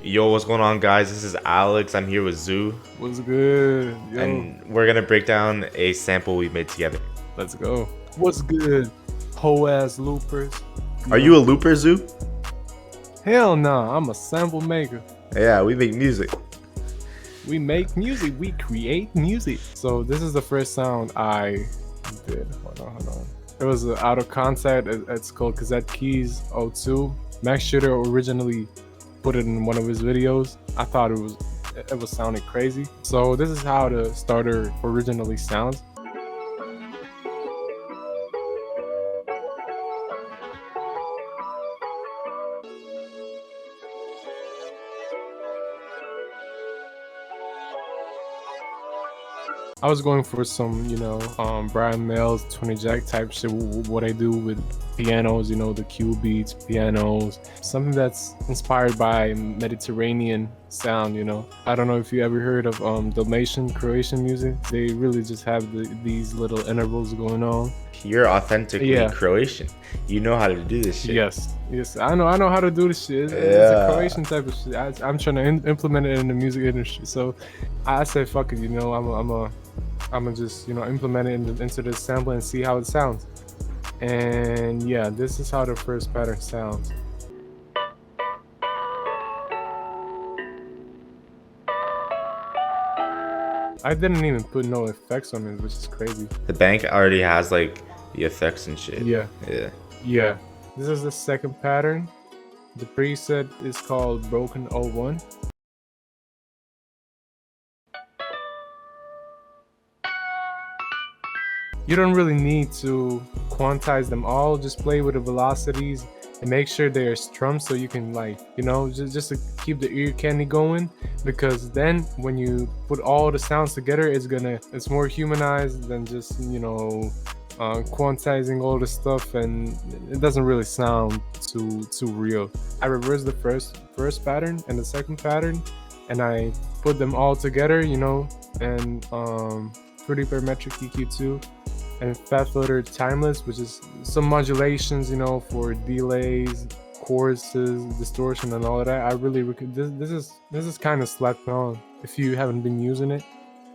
Yo, what's going on, guys? This is Alex. I'm here with Zoo. What's good? Yo, And we're gonna break down a sample we made together. let's go. What's good? Whole ass loopers. Are you a looper, Zoo? Hell nah, I'm a sample maker. Yeah, we make music. We make music, we create music. So this is the first sound I did. Hold on. It was out of concept. It's called CuBeatz 02. Max Shooter originally put it in one of his videos. I thought it was sounding crazy. So this is how the starter originally sounds. I was going for some, Brian Mills 20 jack type shit, what I do with pianos, the CuBeatz pianos, something that's inspired by Mediterranean sound, I don't know if you ever heard of Dalmatian Croatian music. They really just have these little intervals going on. You're authentically Croatian. You know how to do this shit. Yes, I know how to do this shit. It's a Croatian type of shit. I'm trying to implement it in the music industry. So I said, fuck it, I'm gonna just implement it into the sample and see how it sounds. And yeah, this is how the first pattern sounds. I didn't even put no effects on it, which is crazy. The bank already has like the effects and shit. Yeah. Yeah. This is the second pattern. The preset is called Broken 01. You don't really need to quantize them all. Just play with the velocities and make sure they are strummed so you can just to keep the ear candy going, because then when you put all the sounds together, it's more humanized than just quantizing all the stuff, and it doesn't really sound too real. I reversed the first pattern and the second pattern, and I put them all together, and pretty parametric EQ2 and fat filter timeless, which is some modulations, for delays, choruses, distortion, and all of that. I really this is kind of slapped on. If you haven't been using it,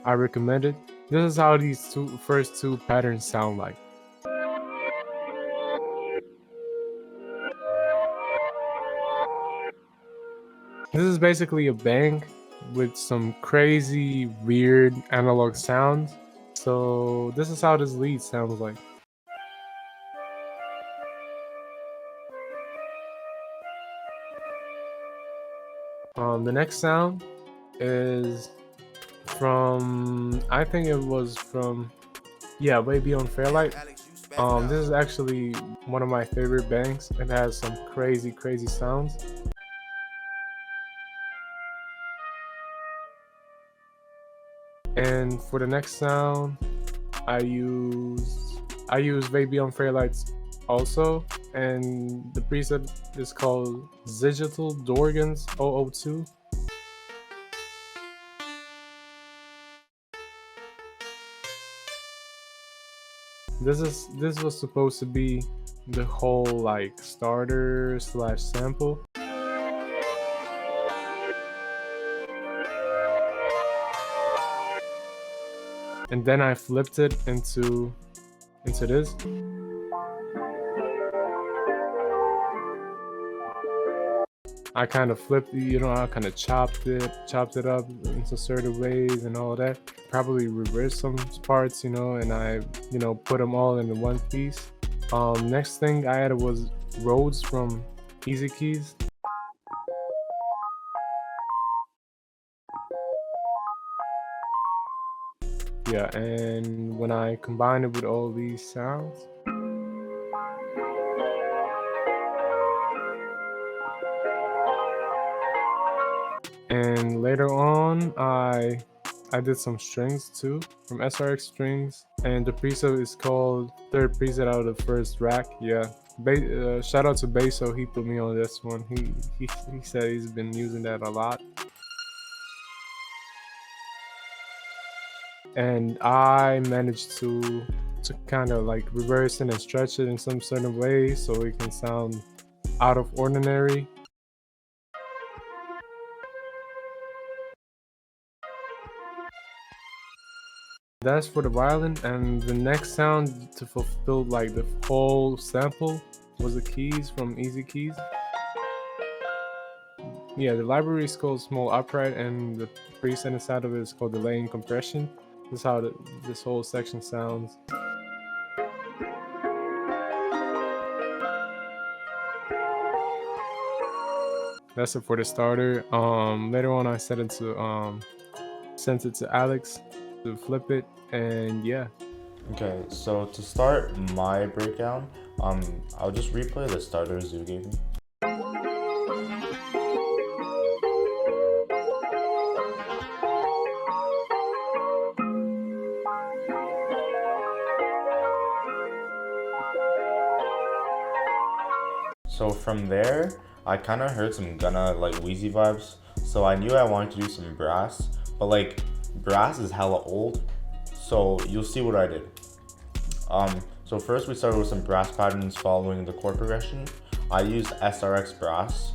I recommend it. This is how these first two patterns sound like. This is basically a bang with some crazy, weird analog sounds. So this is how this lead sounds like. The next sound is from, I think it was from, Way Beyond Fairlight. This is actually one of my favorite bangs. It has some crazy sounds. And for the next sound, I use Way Beyond Fairlights also, and the preset is called Digital Dorgans 002. This was supposed to be the whole starter / sample. And then I flipped it into this. I kind of flipped, I kind of chopped it up into certain ways and all that. Probably reversed some parts, and I, put them all into one piece. Next thing I added was Rhodes from Easy Keys. Yeah, and when I combine it with all these sounds, and later on I did some strings too from SRX strings, and the preset is called third preset out of the first rack. Yeah, shout out to Beso, he put me on this one. He said he's been using that a lot. And I managed to kind of reverse it and stretch it in some certain way so it can sound out of ordinary. That's for the violin, and the next sound to fulfill like the whole sample was the keys from Easy Keys. Yeah, the library is called Small Upright, and the preset inside of it is called Delay and Compression. This is how this whole section sounds. That's it for the starter. Later on, I sent it to Alyx to flip it, and yeah. Okay, so to start my breakdown, I'll just replay the starters you gave me. So from there, I kind of heard some Gunna like Wheezy vibes. So I knew I wanted to do some brass, but like brass is hella old. So you'll see what I did. So first we started with some brass patterns following the chord progression. I used SRX brass.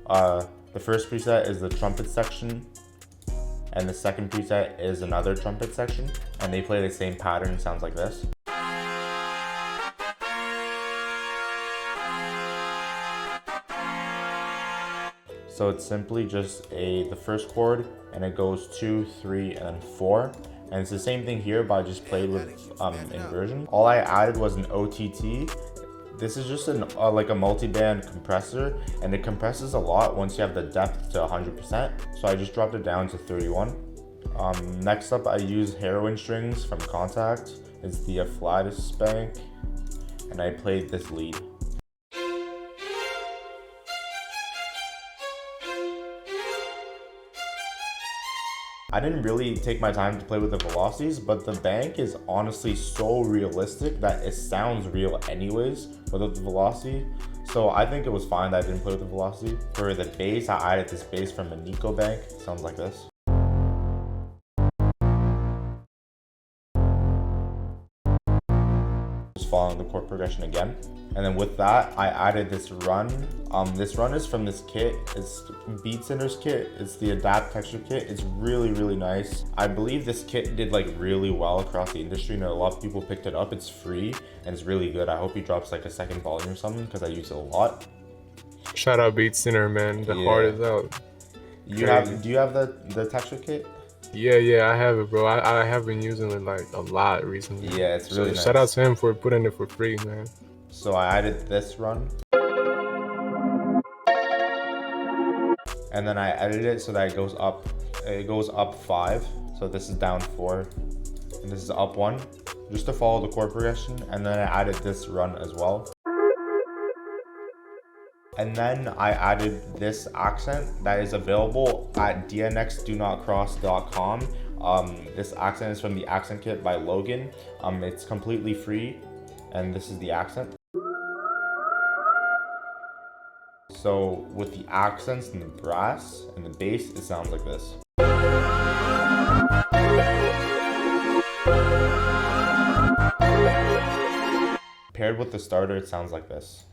The first preset is the trumpet section, and the second preset is another trumpet section, and they play the same pattern, sounds like this. So it's simply just the first chord, and it goes 2, 3, and then 4. And it's the same thing here, but I just played with inversion. All I added was an OTT. This is just like a multi-band compressor, and it compresses a lot once you have the depth to 100%. So I just dropped it down to 31. Next up, I use heroin strings from Contact. It's the flatus spank, and I played this lead. I didn't really take my time to play with the velocities, but the bank is honestly so realistic that it sounds real anyways without the velocity. So I think it was fine that I didn't play with the velocity. For the bass, I added this bass from a Nico bank. It sounds like this. Just following the chord progression again. And then with that, I added this run. This run is from this kit. It's Beatzinner's kit. It's the Adapt texture kit. It's really, really nice. I believe this kit did like really well across the industry, and a lot of people picked it up. It's free and it's really good. I hope he drops like a second volume or something because I use it a lot. Shout out Beatzinner, man. The heart is out. Do you have the texture kit? Yeah, I have it, bro. I have been using it like a lot recently. Yeah, it's really nice. Shout out to him for putting it for free, man. So I added this run. And then I edited it so that it goes up 5. So this is down 4, and this is up 1, just to follow the chord progression. And then I added this run as well. And then I added this accent that is available at donotcross.com. This accent is from the accent kit by Logan. It's completely free, and this is the accent. So with the accents and the brass and the bass, it sounds like this. Paired with the starter, it sounds like this.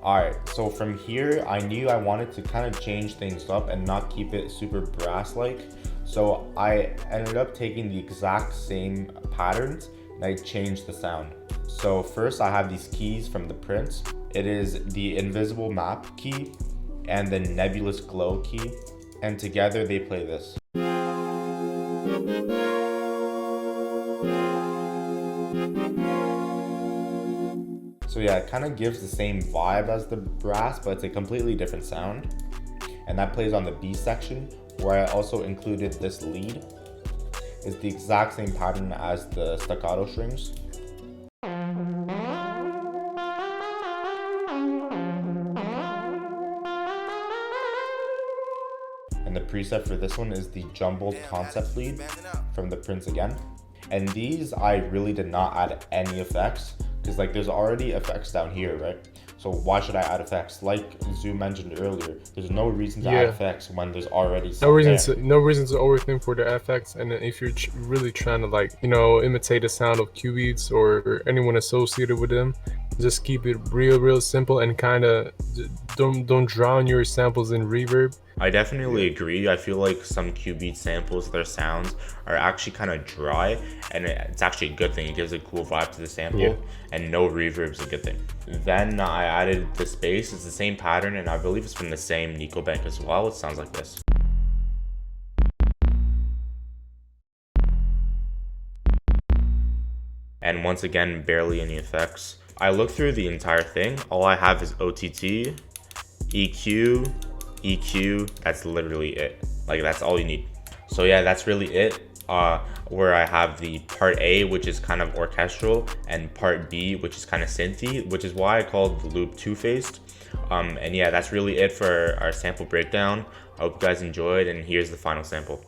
Alright, so from here, I knew I wanted to kind of change things up and not keep it super brass-like. So I ended up taking the exact same patterns and I changed the sound. So first I have these keys from the Prince. It is the Invisible Map key and the Nebulous Glow key. And together they play this. So yeah, it kind of gives the same vibe as the brass, but it's a completely different sound. And that plays on the B section, where I also included this lead. It's the exact same pattern as the staccato strings. And the preset for this one is the jumbled concept lead from the Prince again. And these, I really did not add any effects, because like there's already effects down here, right? So why should I add effects? Like Zoo mentioned earlier, there's no reason to add effects when there's already some no reason to overthink for the effects. And if you're really trying to like, you know, imitate the sound of CuBeatz or anyone associated with them, Just keep it real simple and kind of don't drown your samples in reverb. I definitely agree. I feel like some CuBeatz samples, their sounds are actually kind of dry, and it's actually a good thing. It gives a cool vibe to the sample, and no reverb is a good thing. Then I added the space. It's the same pattern, and I believe it's from the same Nico bank as well. It sounds like this. And once again, barely any effects. I looked through the entire thing. All I have is OTT, EQ, EQ. That's literally it. Like, that's all you need. So yeah, that's really it. Where I have the part A, which is kind of orchestral, and part B, which is kind of synthy, which is why I called the loop two-faced. And yeah, that's really it for our sample breakdown. I hope you guys enjoyed, and here's the final sample.